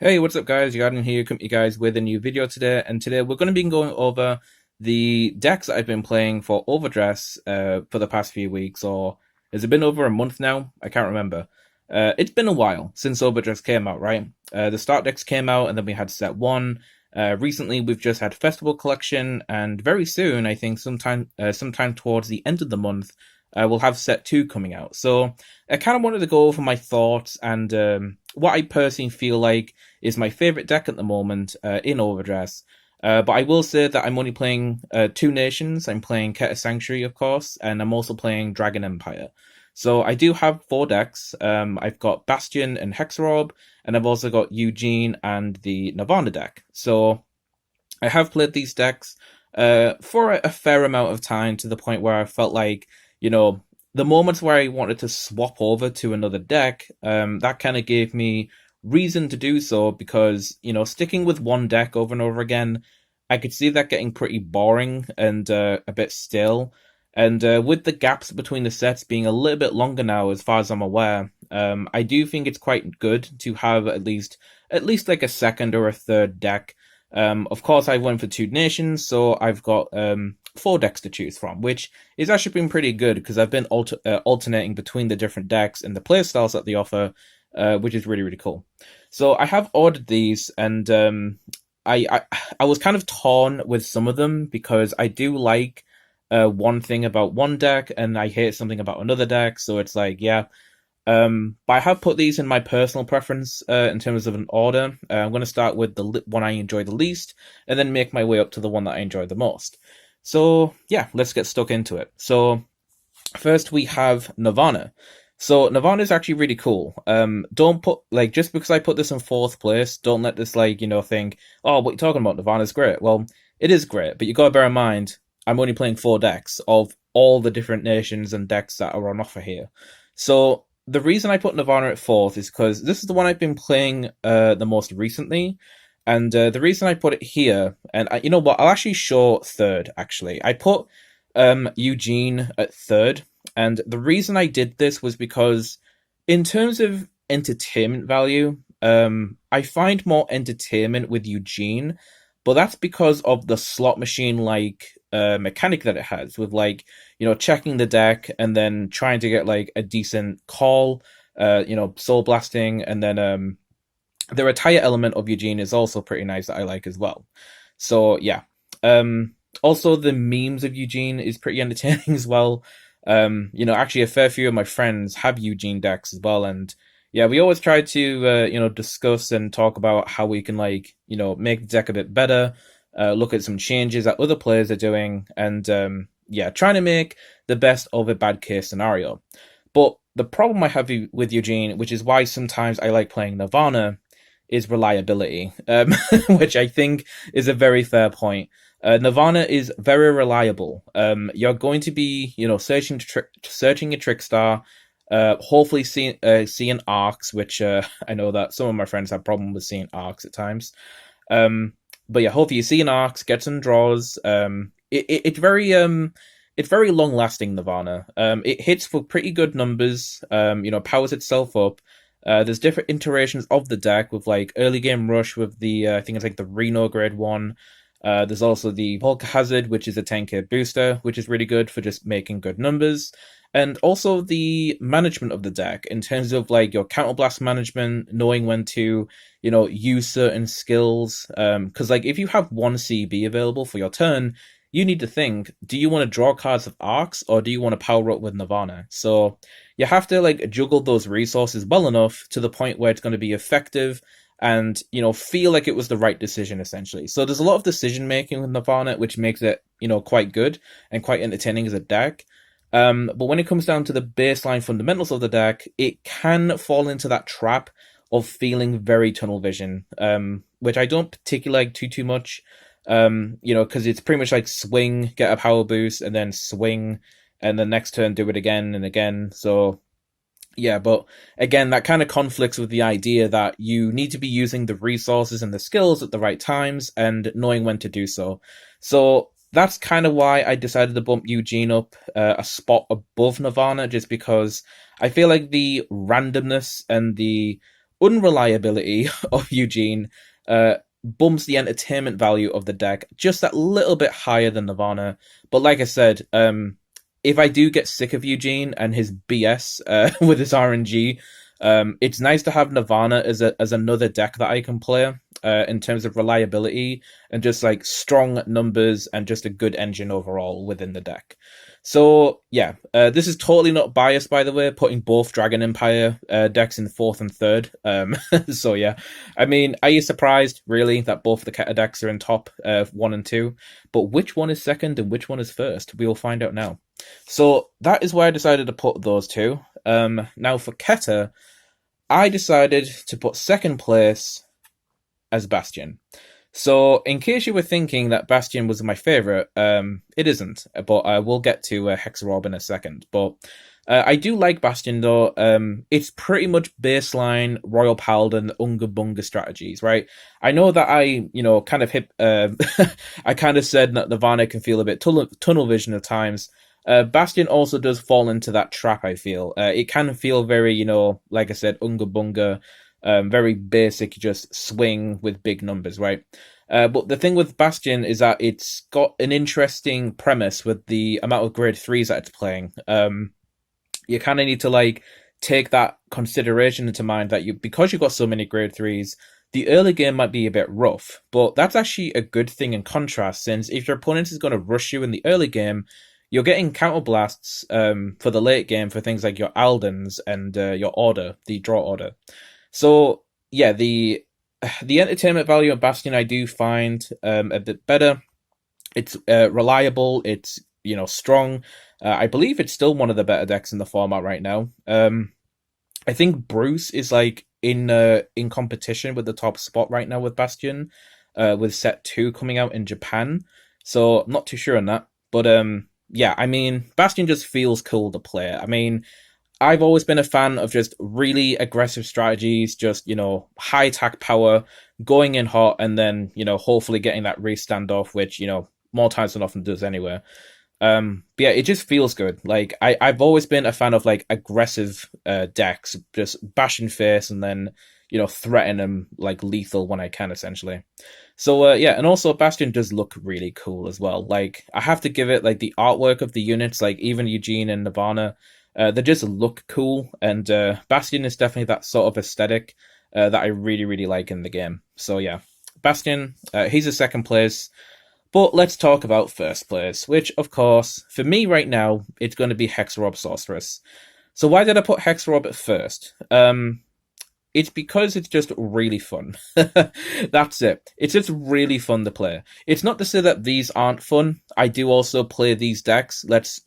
Hey, what's up guys? Yarden here, coming to you guys with a new video today, and today we're going to be going over the decks that I've been playing for Overdress for the past few weeks, or has it been over a month now? I can't remember. It's been a while since Overdress came out, right? The start decks came out, and then we had set 1. Recently, we've just had Festival Collection, and very soon, I think sometime towards the end of the month, we'll have set 2 coming out. So I kind of wanted to go over my thoughts and what I personally feel like is my favorite deck at the moment in Overdress. But I will say that I'm only playing 2 nations. I'm playing Keter Sanctuary, of course, and I'm also playing Dragon Empire. So I do have 4 decks. I've got Bastion and Hexorb, and I've also got Eugene and the Nirvana deck. So I have played these decks for a fair amount of time, to the point where I felt like, the moments where I wanted to swap over to another deck, that kind of gave me reason to do so, because, sticking with one deck over and over again, I could see that getting pretty boring and a bit stale. And with the gaps between the sets being a little bit longer now, as far as I'm aware, I do think it's quite good to have at least like a second or a third deck. Of course, I went for 2 nations, so I've got 4 decks to choose from, which is actually been pretty good, because I've been alternating between the different decks and the playstyles that they offer, which is really, really cool. So I have ordered these, and I was kind of torn with some of them, because I do like one thing about one deck, and I hate something about another deck, so it's like, yeah. But I have put these in my personal preference in terms of an order. I'm going to start with the one I enjoy the least, and then make my way up to the one that I enjoy the most. So yeah, let's get stuck into it. So first we have Nirvana. So Nirvana is actually really cool. Don't put, like, just because I put this in 4th place, don't let this, like, think, oh, what you're talking about, Nirvana's great. Well, it is great, but you got to bear in mind, I'm only playing 4 decks of all the different nations and decks that are on offer here. So the reason I put Nirvana at 4th is because this is the one I've been playing the most recently. And the reason I put it here, and you know what, I'll actually show 3rd, actually. I put Eugene at 3rd, and the reason I did this was because, in terms of entertainment value, I find more entertainment with Eugene, but that's because of the slot machine-like mechanic that it has, with, like, checking the deck and then trying to get, like, a decent call, soul blasting, and then the retire element of Eugene is also pretty nice, that I like as well. So yeah. Also, the memes of Eugene is pretty entertaining as well. Actually, a fair few of my friends have Eugene decks as well, and yeah, we always try to discuss and talk about how we can, like, make the deck a bit better, look at some changes that other players are doing, and yeah, trying to make the best of a bad case scenario. But the problem I have with Eugene, which is why sometimes I like playing Nirvana, is reliability, which I think is a very fair point. Nirvana is very reliable. You're going to be, searching your Trickstar, hopefully seeing arcs, which I know that some of my friends have problem with seeing arcs at times. But yeah, hopefully you see an arcs, get some draws. It's very long lasting, Nirvana. It hits for pretty good numbers. Powers itself up. There's different iterations of the deck, with, like, early game rush with the I think it's like the Reno grade 1. There's also the Volker Hazard, which is a 10k booster, which is really good for just making good numbers. And also the management of the deck, in terms of, like, your counterblast management, knowing when to, use certain skills. Because, like, if you have 1 CB available for your turn, you need to think, do you want to draw cards of arcs, or do you want to power up with Nirvana? So you have to, like, juggle those resources well enough to the point where it's going to be effective and, feel like it was the right decision, essentially. So there's a lot of decision making with Nirvana, which makes it, quite good and quite entertaining as a deck. But when it comes down to the baseline fundamentals of the deck, it can fall into that trap of feeling very tunnel vision, which I don't particularly like too much. Because it's pretty much like swing, get a power boost, and then swing, and the next turn do it again and again. So yeah, but again, that kind of conflicts with the idea that you need to be using the resources and the skills at the right times and knowing when to do so. So that's kind of why I decided to bump Eugene up a spot above Nirvana, just because I feel like the randomness and the unreliability of Eugene bumps the entertainment value of the deck just that little bit higher than Nirvana. But like I said, if I do get sick of Eugene and his BS with his RNG, it's nice to have Nirvana as another deck that I can play in terms of reliability and just like strong numbers and just a good engine overall within the deck. So yeah, this is totally not biased, by the way, putting both Dragon Empire decks in 4th and 3rd. So yeah, I mean, are you surprised really that both the Keta decks are in top 1 and 2? But which one is 2nd and which one is 1st? We will find out now. So that is why I decided to put those two. Now for Keta, I decided to put 2nd place as Bastion. So, in case you were thinking that Bastion was my favorite, it isn't, but I will get to Hexarob in a second. But I do like Bastion, though. It's pretty much baseline Royal Paladin Unga Bunga strategies, right? I know that I, kind of hit, I kind of said that Nirvana can feel a bit tunnel vision at times. Bastion also does fall into that trap, I feel. It can feel very, like I said, Unga Bunga, very basic, just swing with big numbers, right? But the thing with Bastion is that it's got an interesting premise with the amount of grade 3s that it's playing. You kind of need to like take that consideration into mind that because you've got so many grade 3s, the early game might be a bit rough, but that's actually a good thing in contrast, since if your opponent is going to rush you in the early game, you're getting counterblasts for the late game for things like your Aldens and your order, the draw order. So yeah, the entertainment value of Bastion I do find a bit better. It's reliable. It's strong. I believe it's still one of the better decks in the format right now. I think Bruce is like in competition with the top spot right now with Bastion, with set 2 coming out in Japan. So I'm not too sure on that, but yeah, I mean, Bastion just feels cool to play. I mean, I've always been a fan of just really aggressive strategies, just, high attack power, going in hot, and then, hopefully getting that race standoff, which, more times than often does anyway. But yeah, it just feels good. Like, I've always been a fan of, like, aggressive decks, just bashing face and then, threaten them, like, lethal when I can, essentially. So, yeah, and also Bastion does look really cool as well. Like, I have to give it, like, the artwork of the units, like, even Eugene and Nirvana, they just look cool, and Bastion is definitely that sort of aesthetic that I really, really like in the game. So yeah, Bastion, he's a 2nd place. But let's talk about 1st place, which, of course, for me right now, it's going to be Hexarob Sorceress. So why did I put Hexarob at 1st? It's because it's just really fun. That's it. It's just really fun to play. It's not to say that these aren't fun. I do also play these decks. Let's,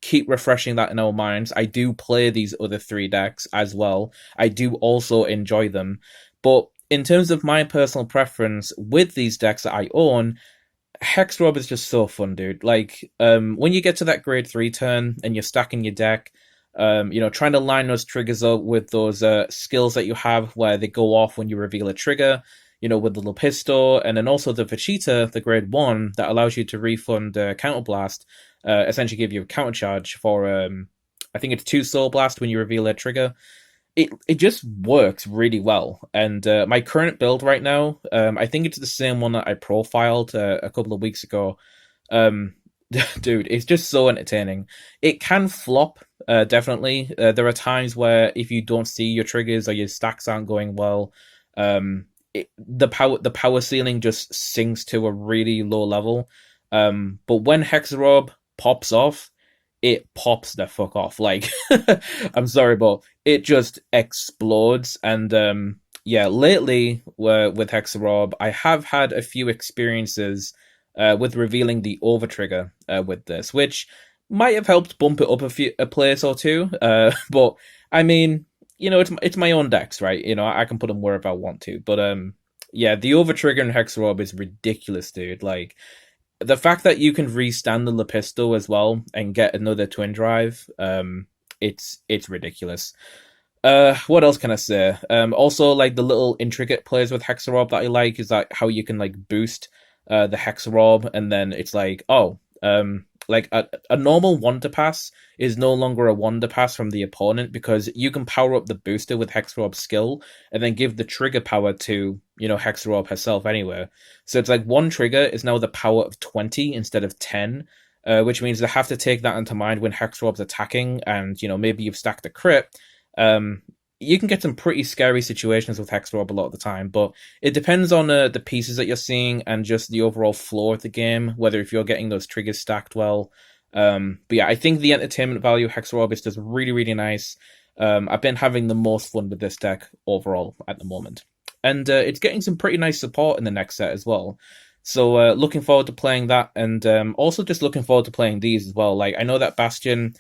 keep refreshing that in our minds. I do play these other 3 decks as well. I do also enjoy them. But in terms of my personal preference with these decks that I own, Hexarob is just so fun, dude. Like, when you get to that grade 3 turn and you're stacking your deck, trying to line those triggers up with those skills that you have where they go off when you reveal a trigger, with the Lepisto, and then also the Vegeta, the grade 1, that allows you to refund Counterblast, essentially give you a counter charge for, I think it's 2 Soul Blast when you reveal a trigger. It just works really well. And my current build right now, I think it's the same one that I profiled a couple of weeks ago. Dude, it's just so entertaining. It can flop, definitely. There are times where if you don't see your triggers or your stacks aren't going well, the power ceiling just sinks to a really low level. But when Hexarob pops off, it pops the fuck off. Like, I'm sorry, but it just explodes. And yeah, lately with Hexarob, I have had a few experiences with revealing the over trigger with this, which might have helped bump it up a place or two. But I mean, it's my own decks, right? I can put them wherever I want to. But yeah, the over trigger in Hexarob is ridiculous, dude. Like, the fact that you can restand the Lepisto as well and get another twin drive, it's ridiculous. What else can I say? Also, like, the little intricate plays with Hexarob that I like is like how you can like boost the Hexarob, and then it's like, like a normal Wonder Pass is no longer a Wonder Pass from the opponent, because you can power up the booster with Hexorb skill and then give the trigger power to, Hexorb herself anyway. So it's like one trigger is now the power of 20 instead of 10, which means they have to take that into mind when Hexorob's attacking, and, maybe you've stacked a crit. You can get some pretty scary situations with Hexorb a lot of the time, but it depends on the pieces that you're seeing and just the overall flow of the game, whether if you're getting those triggers stacked well. But yeah, I think the entertainment value of Hexorb is just really, really nice. I've been having the most fun with this deck overall at the moment. And it's getting some pretty nice support in the next set as well. So looking forward to playing that, and also just looking forward to playing these as well. Like, I know that Bastion...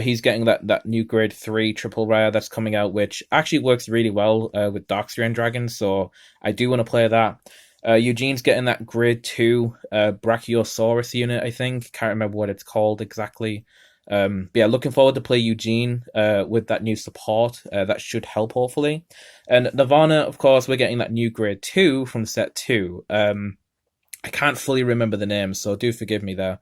he's getting that new grade 3 triple rare that's coming out, which actually works really well with Darkstream Dragon, so I do want to play that. Eugene's getting that grade 2 Brachiosaurus unit, I think. Can't remember what it's called exactly. But yeah, looking forward to play Eugene with that new support. That should help, hopefully. And Nirvana, of course, we're getting that new grade 2 from set 2. I can't fully remember the name, so do forgive me there.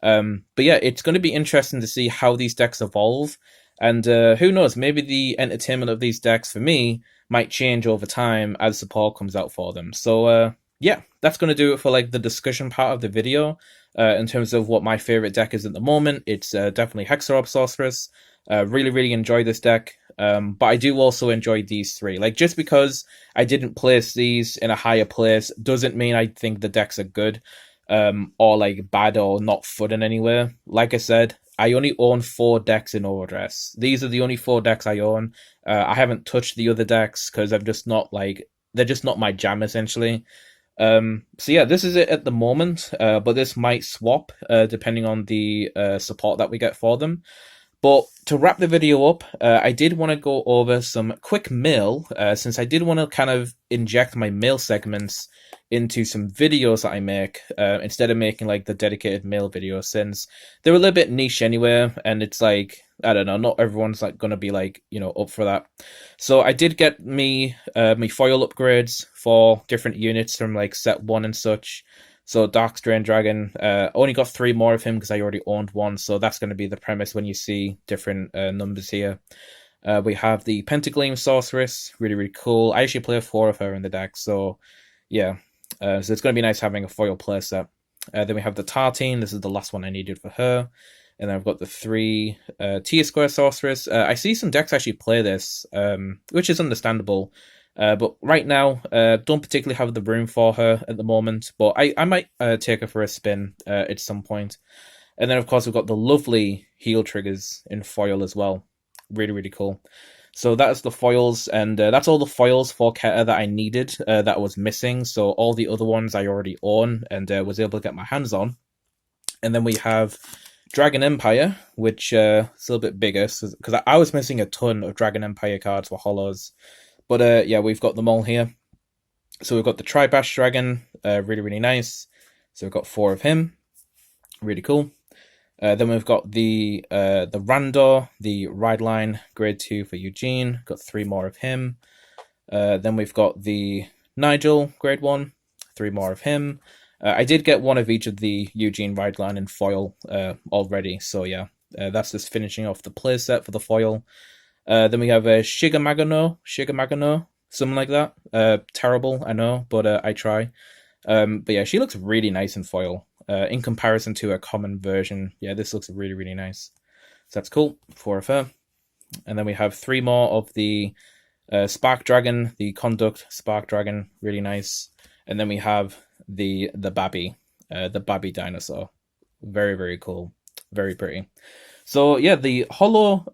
But yeah, it's going to be interesting to see how these decks evolve, and who knows, maybe the entertainment of these decks for me might change over time as support comes out for them. So yeah, that's going to do it for like the discussion part of the video. In terms of what my favorite deck is at the moment, it's definitely Hexorb Sorceress. Really, really enjoy this deck. But I do also enjoy these three. Like, just because I didn't place these in a higher place doesn't mean I think the decks are good. Or like bad or not fun in any way. Like I said, I only own 4 decks in OverDress. These are the only 4 decks I own. I haven't touched the other decks because I'm just not they're just not my jam, essentially. So yeah, this is it at the moment, but this might swap depending on the support that we get for them. But to wrap the video up, I did want to go over some quick mail, since I did want to kind of inject my mail segments into some videos that I make, instead of making like the dedicated mail videos, since they're a little bit niche anyway, and it's like, I don't know, not everyone's like going to be like, up for that. So I did get me foil upgrades for different units from like set 1 and such. So Darkstream Dragon, only got 3 more of him because I already owned 1, so that's going to be the premise when you see different numbers here. We have the Pentagleam Sorceress, really, really cool. I actually play 4 of her in the deck, so yeah. So it's going to be nice having a foil playset. Then we have the Tartine, this is the last one I needed for her. And then I've got the 3 T-Square Sorceress. I see some decks actually play this, which is understandable. But right now, don't particularly have the room for her at the moment, but I might take her for a spin at some point. And then, of course, we've got the lovely heal triggers in foil as well. Really, really cool. So that's the foils, and that's all the foils for Keta that I needed, that was missing. So all the other ones I already own and was able to get my hands on. And then we have Dragon Empire, which is a little bit bigger, because I was missing a ton of Dragon Empire cards for holos. But yeah, we've got them all here. So we've got the Tribash Dragon, really, really nice. So we've got 4 of him, really cool. Then we've got the Randor, the Rideline, grade 2 for Eugene, got 3 more of him. Then we've got the Nigel, grade 1, 3 more of him. I did get 1 of each of the Eugene Rideline in foil already, so yeah, that's just finishing off the playset for the foil. Then we have a Shigamagano, something like that. Terrible, I know, but I try. But yeah, she looks really nice in foil. In comparison to a common version, yeah, this looks really, really nice. So that's cool, 4 of her. And then we have 3 more of the Spark Dragon, the Conduct Spark Dragon, really nice. And then we have the Babby dinosaur. Very, very cool. Very pretty. So yeah, the holo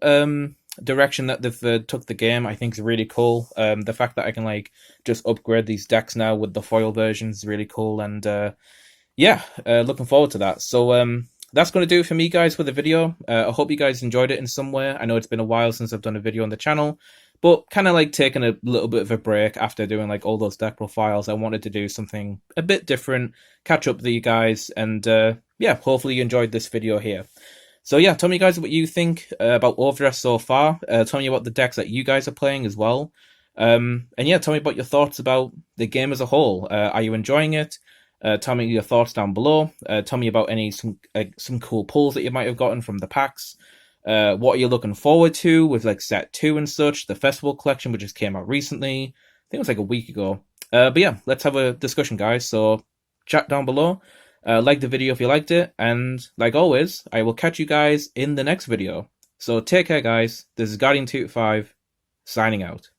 direction that they've took the game, I think, is really cool. The fact that I can like just upgrade these decks now with the foil versions is really cool, and yeah, looking forward to that. So that's going to do it for me, guys, for the video. I hope you guys enjoyed it in some way. I know it's been a while since I've done a video on the channel, but kind of like taking a little bit of a break after doing like all those deck profiles. I wanted to do something a bit different, catch up with you guys, and yeah, hopefully you enjoyed this video here. So yeah, tell me, guys, what you think about OverDress so far. Tell me about the decks that you guys are playing as well. And yeah, tell me about your thoughts about the game as a whole. Are you enjoying it? Tell me your thoughts down below. Tell me about some cool pulls that you might have gotten from the packs. What are you looking forward to with like set 2 and such, the festival collection which just came out recently. I think it was like a week ago. But yeah, let's have a discussion, guys. So chat down below. Like the video if you liked it, and like always, I will catch you guys in the next video. So take care, guys. This is Guardian285 signing out.